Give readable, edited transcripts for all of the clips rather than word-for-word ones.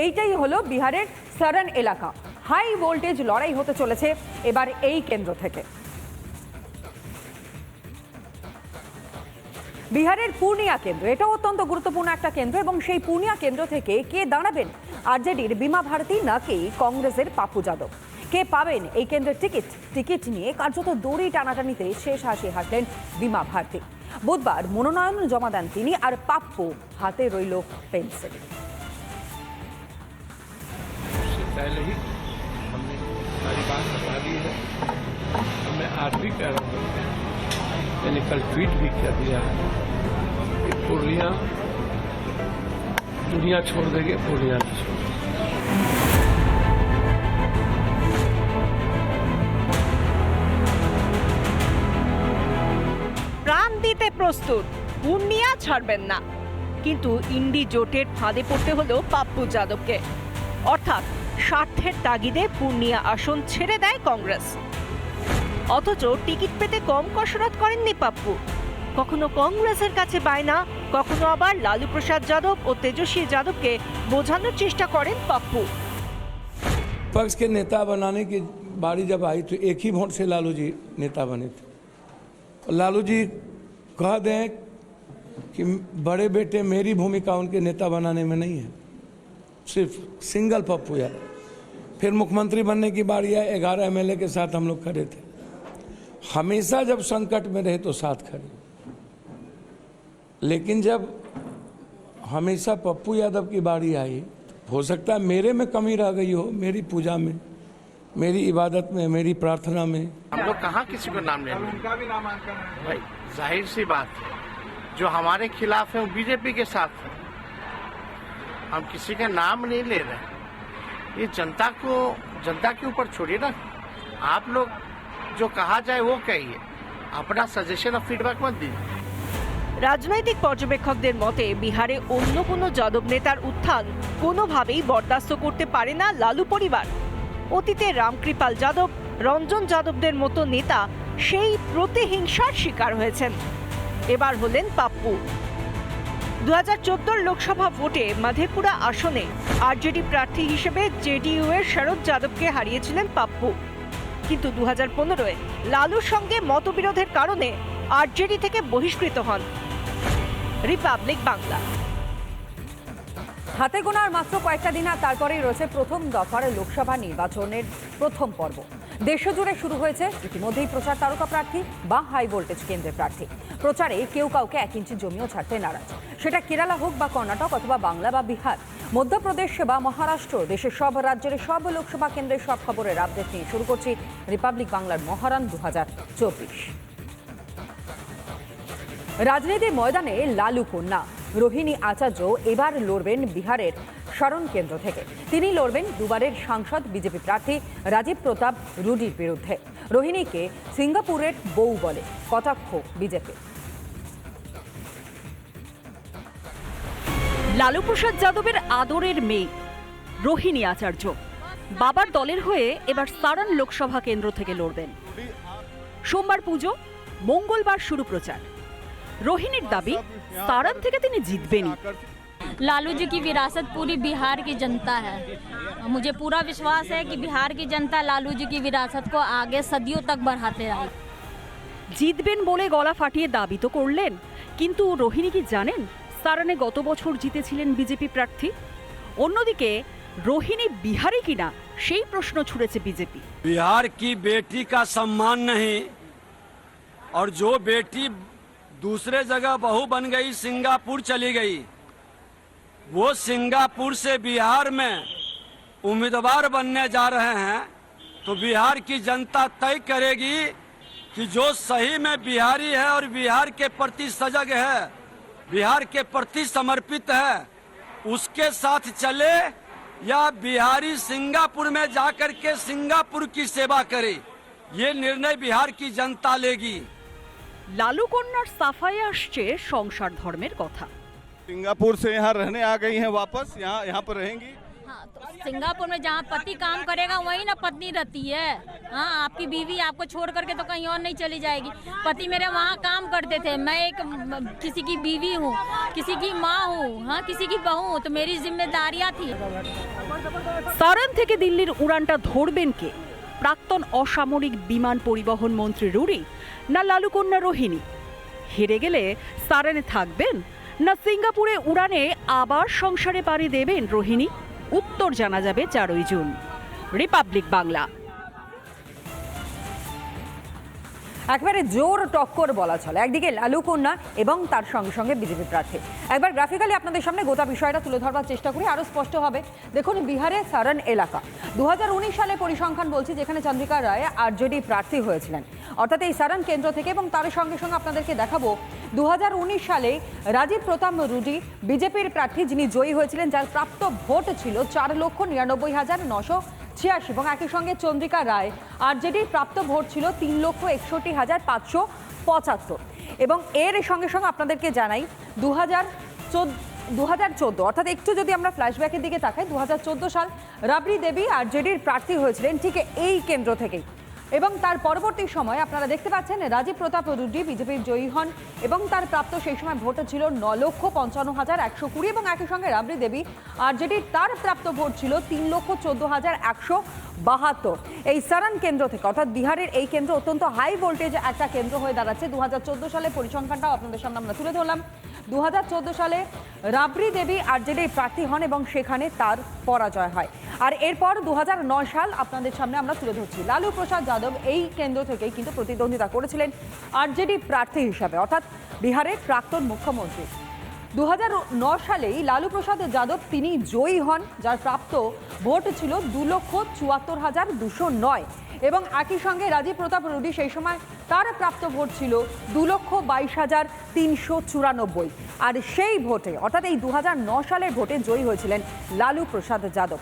এইটাই হলো বিহারের সারন এলাকা। হাই ভোল্টেজ লড়াই হতে চলেছে এবার এই কেন্দ্র থেকে। বিহারের পূর্ণিয়া কেন্দ্র, এটাও অত্যন্ত গুরুত্বপূর্ণ একটা কেন্দ্র, এবং সেই পূর্ণিয়া কেন্দ্র থেকে কে দাঁড়াবেন? আরজেডির বিমা ভারতী নাকি কংগ্রেসের পাপ্পু যাদব? কে পাবেন এই কেন্দ্রের টিকিট নিয়ে কার্যত দড়ি টানাটানিতে শেষ হাসি হাসলেন বিমা ভারতী। বুধবার মনোনয়ন জমা দেন তিনি, আর পাপ্পু হাতে রইল পেন্সিল। पहले ही हमने सारी बात बता दी है। मैं आज भी कह रहा हूँ, मैंने कल ट्वीट भी कर दिया है कि पूर्णिया दुनिया छोड़ देंगे, पूर्णिया नहीं छोड़। প্রাণ দিতে প্রস্তুত, পূর্ণিয়া ছাড়বেন না। কিন্তু ইন্ডি জোটের ফাঁদে পড়তে হলো পাপ্পু যাদবকে। অর্থাৎ স্বার্থের তাগিদে পূর্ণিয়া আসন ছেড়ে দেয় কংগ্রেস। অথচ টিকিট পেতে কম কসরত করেননি পাপ্পু। কখনো কংগ্রেসের কাছে বায়না, কখনো আবার লালু প্রসাদ যাদব ও তেজস্বী যাদবকে বোঝানোর চেষ্টা করেন পাপ্পু। पक्ष के नेता बनाने की बारी जब आई तो एक ही वोट से लालू जी नेता बने थे। लालू जी कह दें कि बड़े बेटे मेरी भूमिका उनके नेता बनाने में नहीं है, सिर्फ सिंगल पप्पू यादव। फिर मुख्यमंत्री बनने की बारी आई, 11 MLA के साथ हम लोग खड़े थे। हमेशा जब संकट में रहे तो साथ खड़े, लेकिन जब हमेशा पप्पू यादव की बारी आई, हो सकता है मेरे में कमी रह गई हो, मेरी पूजा में, मेरी इबादत में, मेरी प्रार्थना में। हम लोग कहाँ किसी को नाम ले रहे भाई, जाहिर सी बात है, जो हमारे खिलाफ है वो बीजेपी के साथ है। हम किसी का नाम नहीं ले रहे, ये जनता के ऊपर छोड़िए ना। आप लोग जो कहा जाए वो कहिए, अपना सजेशन और फीडबैक मत दीजिए। রাজনৈতিক পর্যবেক্ষকদের মতে বিহারে অন্য কোনো যাদব নেতার উত্থান কোনোভাবেই বরদাস্ত করতে পারে না লালু পরিবার। অতীতে রামকৃপাল যাদব, রঞ্জন যাদবদের মতো নেতা সেই প্রতিহিংসার শিকার হয়েছেন। এবার হলেন পাপ্পু। 2014 লোকসভা ভোটে মাধেপুরা আসনে আরজেডি প্রার্থী হিসেবে জেডিইউ এর শরদ যাদবকে হারিয়েছিলেন পাপ্পু। কিন্তু 2015-এ লালুর সঙ্গে মতবিরোধের কারণে আরজেডি থেকে বহিষ্কৃত হন। রিপাবলিক বাংলা। হাতে গোনার মাত্র কয়েকটা দিন, আর তারপরেই রয়েছে প্রথম দফার লোকসভা নির্বাচনের প্রথম পর্ব। দেশজুড়ে শুরু হয়েছে ইতিমধ্যেই প্রচার তারকা প্রার্থী বা হাই ভোল্টেজ কেন্দ্রের প্রার্থী। প্রচারে কেউ কাউকে 1 ইঞ্চি জমিও ছাড়তে নারাজ। সেটা কেরালা হোক বা কর্ণাটক অথবা বাংলা বা বিহার, মধ্যপ্রদেশ বা মহারাষ্ট্র, দেশের সব রাজ্যের সব লোকসভা কেন্দ্রের সব খবরের আপডেট নিয়ে শুরু করছি রিপাবলিক বাংলার মহারান 2024। রাজনীতির ময়দানে লালু কন্যা রোহিণী আচার্য এবার লড়বেন বিহারের শরণ কেন্দ্র থেকে। তিনি লড়বেন দুবারের সাংসদ বিজেপি প্রার্থী রাজীব প্রতাপ রুডির বিরুদ্ধে। রোহিণীকে সিঙ্গাপুরের বউ বলে কটাক্ষ বিজেপি। লালু প্রসাদ যাদবের আদরের মেয়ে রোহিণী আচার্য বাবার দলের হয়ে এবার সারন লোকসভা কেন্দ্র থেকে লড়বেন। সোমবার পুজো, মঙ্গলবার শুরু প্রচার। रोहिणी दाबी सारण থেকে তিনি জিতবেনই। लालू जी की विरासत पूरी बिहार की जनता है। मुझे पूरा विश्वास है कि बिहार की जनता लालू जी की विरासत को आगे सदियों तक बढ़ाते रहे। জিতবেন বলে গলা ফাটিয়ে দাবি তো করলেন, কিন্তু রোহিণী কি জানেন সারণে গত বছর জিতেছিলেন বিজেপি প্রার্থী? অন্যদিকে রোহিণী বিহারি কিনা সেই প্রশ্ন ছুড়েছে বিজেপি। बिहार की बेटी का सम्मान नहीं, और जो बेटी दूसरे जगह बहू बन गई, सिंगापुर चली गई, वो सिंगापुर से बिहार में उम्मीदवार बनने जा रहे हैं, तो बिहार की जनता तय करेगी कि जो सही में बिहारी है और बिहार के प्रति सजग है, बिहार के प्रति समर्पित है, उसके साथ चले, या बिहारी सिंगापुर में जाकर के सिंगापुर की सेवा करे। ये निर्णय बिहार की जनता लेगी। লালু কন্যার সাফাইয়ে আসছে সংসার ধর্মের কথা। सिंगापुर से यहाँ रहने आ गई हैं, वापस यहाँ पर रहेंगी। हाँ, तो सिंगापुर में जहाँ पति काम करेगा वहीं ना पत्नी रहती है। हाँ, आपकी बीवी आपको छोड़ करके तो कहीं और नहीं चली जाएगी। पति मेरे वहाँ काम करते थे, मैं एक किसी की बीवी हूँ, किसी की माँ हूँ, हाँ, किसी की बहू हूँ, तो मेरी जिम्मेदारियाँ थी। সারান থেকে দিল্লির উড়ানটা ধরবেন কে? প্রাক্তন অসামরিক বিমান পরিবহন মন্ত্রী রুরি না লালুকন্যা রোহিণী? হেরে গেলে সারানে থাকবেন না সিঙ্গাপুরে উড়ানে আবার সংসারে পাড়ি দেবেন রোহিণী? উত্তর জানা যাবে 4ই জুন। রিপাবলিক বাংলা। একেবারে জোর টক্কর বলা চলে, একদিকে লালু কন্যা এবং তার সঙ্গে সঙ্গে বিজেপি প্রার্থী। একবার গ্রাফিক্যালি আপনাদের সামনে গোটা বিষয়টা তুলে ধরবার চেষ্টা করি, আরো স্পষ্ট হবে। দেখুন, বিহারে সারন এলাকা 2019 সালে পরিসংখ্যান বলছি, যেখানে চন্দ্রিকা রায় আরজেডি প্রার্থী হয়েছিলেন, অর্থাৎ এই সারন কেন্দ্র থেকে। এবং তার সঙ্গে সঙ্গে আপনাদেরকে দেখাবো 2019 সালে রাজীব প্রতাপ রুডি বিজেপির প্রার্থী, যিনি জয়ী হয়েছিলেন, যার প্রাপ্ত ভোট ছিল 4,99,986 এবং একই সঙ্গে চন্দ্রিকা রায় আরজেডির প্রাপ্ত ভোট ছিল 3,61,575। এবং এর সঙ্গে সঙ্গে আপনাদেরকে জানাই 2014 অর্থাৎ একটু যদি আমরা ফ্ল্যাশব্যাকের দিকে তাকাই, 2014 সাল রাবড়ি দেবী আরজেডির প্রার্থী হয়েছিলেন ঠিক এই কেন্দ্র থেকেই। এবং তার পরবর্তী সময় আপনারা দেখতে পাচ্ছেন রাজীব প্রতাপ রুডি বিজেপির জয়ী হন এবং তার প্রাপ্ত সেই সময় ভোট ছিল 9,55,120 এবং একই সঙ্গে রাবড়ি দেবী আরজেডির তার প্রাপ্ত ভোট ছিল 3,14,172। এই সারান কেন্দ্র থেকে, অর্থাৎ বিহারের এই কেন্দ্র অত্যন্ত হাই ভোল্টেজ একটা কেন্দ্র হয়ে দাঁড়াচ্ছে। 2014 সালে পরিসংখ্যানটাও আপনাদের সামনে আমরা তুলে ধরলাম। 2014 সালে রাবড়ি দেবী আরজেডির প্রার্থী হন এবং সেখানে তার পরাজয় হয়। আর এরপর 2009 সাল আপনাদের সামনে আমরা তুলে ধরছি। লালু প্রসাদ যাদব এই কেন্দ্র থেকেই কিন্তু প্রতিদ্বন্দ্বিতা করেছিলেন আরজেডি প্রার্থী হিসাবে, অর্থাৎ বিহারের প্রাক্তন মুখ্যমন্ত্রী। 2009 সালেই লালু প্রসাদ যাদব তিনি জয়ী হন, যার প্রাপ্ত ভোট ছিল 2,74,209 এবং একই সঙ্গে রাজীব প্রতাপ রুডি সেই সময় তার প্রাপ্ত ভোট ছিল 2,22,394। আর সেই ভোটে, অর্থাৎ এই 2009 সালের ভোটে জয়ী হয়েছিলেন লালু প্রসাদ যাদব।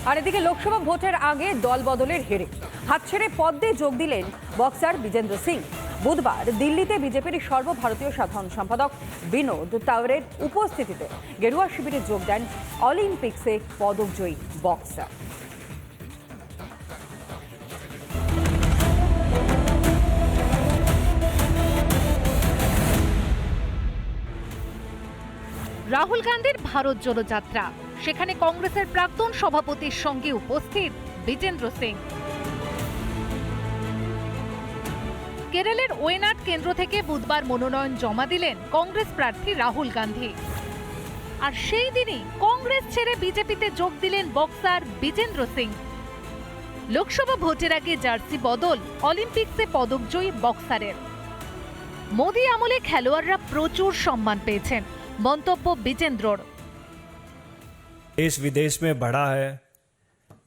আর এদিকে লোকসভা ভোটের আগে দল বদলের হেরে হাত ছেড়ে পদ্মে যোগ দিলেন বক্সার বিজেন্দ্র সিং। বুধবার দিল্লিতে বিজেপির সর্বভারতীয় সাধারণ সম্পাদক বিনোদ তাওয়ারের উপস্থিতিতে গেরুয়া শিবিরে যোগ দেন অলিম্পিক্সে পদকজয়ী বক্সার। রাহুল গান্ধীর ভারত জোড়ো যাত্রা, সেখানে কংগ্রেসের প্রাক্তন সভাপতির সঙ্গে উপস্থিত বিজেন্দ্র সিং। কেরলের ওয়েনাড কেন্দ্র থেকে বুধবার মনোনয়ন জমা দিলেন কংগ্রেস প্রার্থী রাহুল গান্ধী। আর সেই দিনই কংগ্রেস ছেড়ে বিজেপিতে যোগ দিলেন বক্সার বিজেন্দ্র সিং। লোকসভা ভোটের আগে জার্সি বদল অলিম্পিক্সে পদকজয়ী বক্সারের। মোদি আমলে খেলোয়াড়রা প্রচুর সম্মান পেয়েছেন, মন্তব্য বিজেন্দ্রর। देश विदेश में बढ़ा है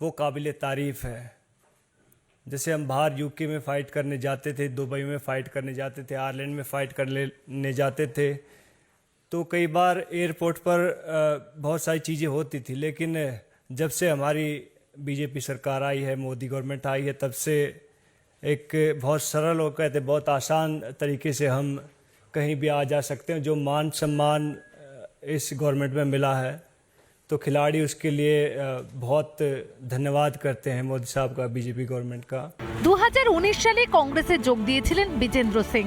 वो काबिले तारीफ है। जैसे हम बाहर यूके में फ़ाइट करने जाते थे, दुबई में फ़ाइट करने जाते थे, आयरलैंड में फ़ाइट करने जाते थे, तो कई बार एयरपोर्ट पर बहुत सारी चीज़ें होती थी, लेकिन जब से हमारी बीजेपी सरकार आई है, मोदी गवर्नमेंट आई है, तब से एक बहुत सरल और कहते बहुत आसान तरीके से हम कहीं भी आ जा सकते हैं। जो मान सम्मान इस गवर्नमेंट में मिला है, तो खिलाड़ी उसके लिए बहुत धन्यवाद करते हैं मोदी साहब का, बीजेपी गवर्नमेंट का। 2019 সালে কংগ্রেসে যোগ দিয়েছিলেন বিজেন্দ্র সিং।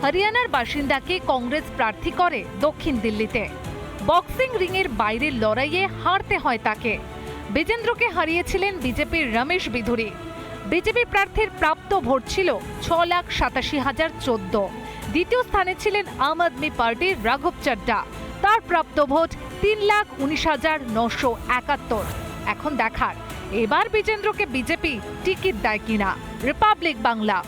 হরিয়ানার বাসিন্দাকে কংগ্রেস প্রার্থী করে দক্ষিণ দিল্লিতে। বক্সিং রিংয়ের বাইরের লড়াইয়ে হারতে হয় তাকে। বিজেন্দ্রকে হারিয়েছিলেন বিজেপির রমেশ বিধুরি। বিজেপি প্রার্থীর প্রাপ্ত ভোট ছিল 6,87,014। দ্বিতীয় স্থানে ছিলেন আম আদমি পার্টির রাঘব চাড্ডা, তার প্রাপ্ত ভোট 3,19,971। এখন দেখার এবার বিজেন্দ্রকে বিজেপি টিকিট দেয় কিনা। রিপাবলিক বাংলা।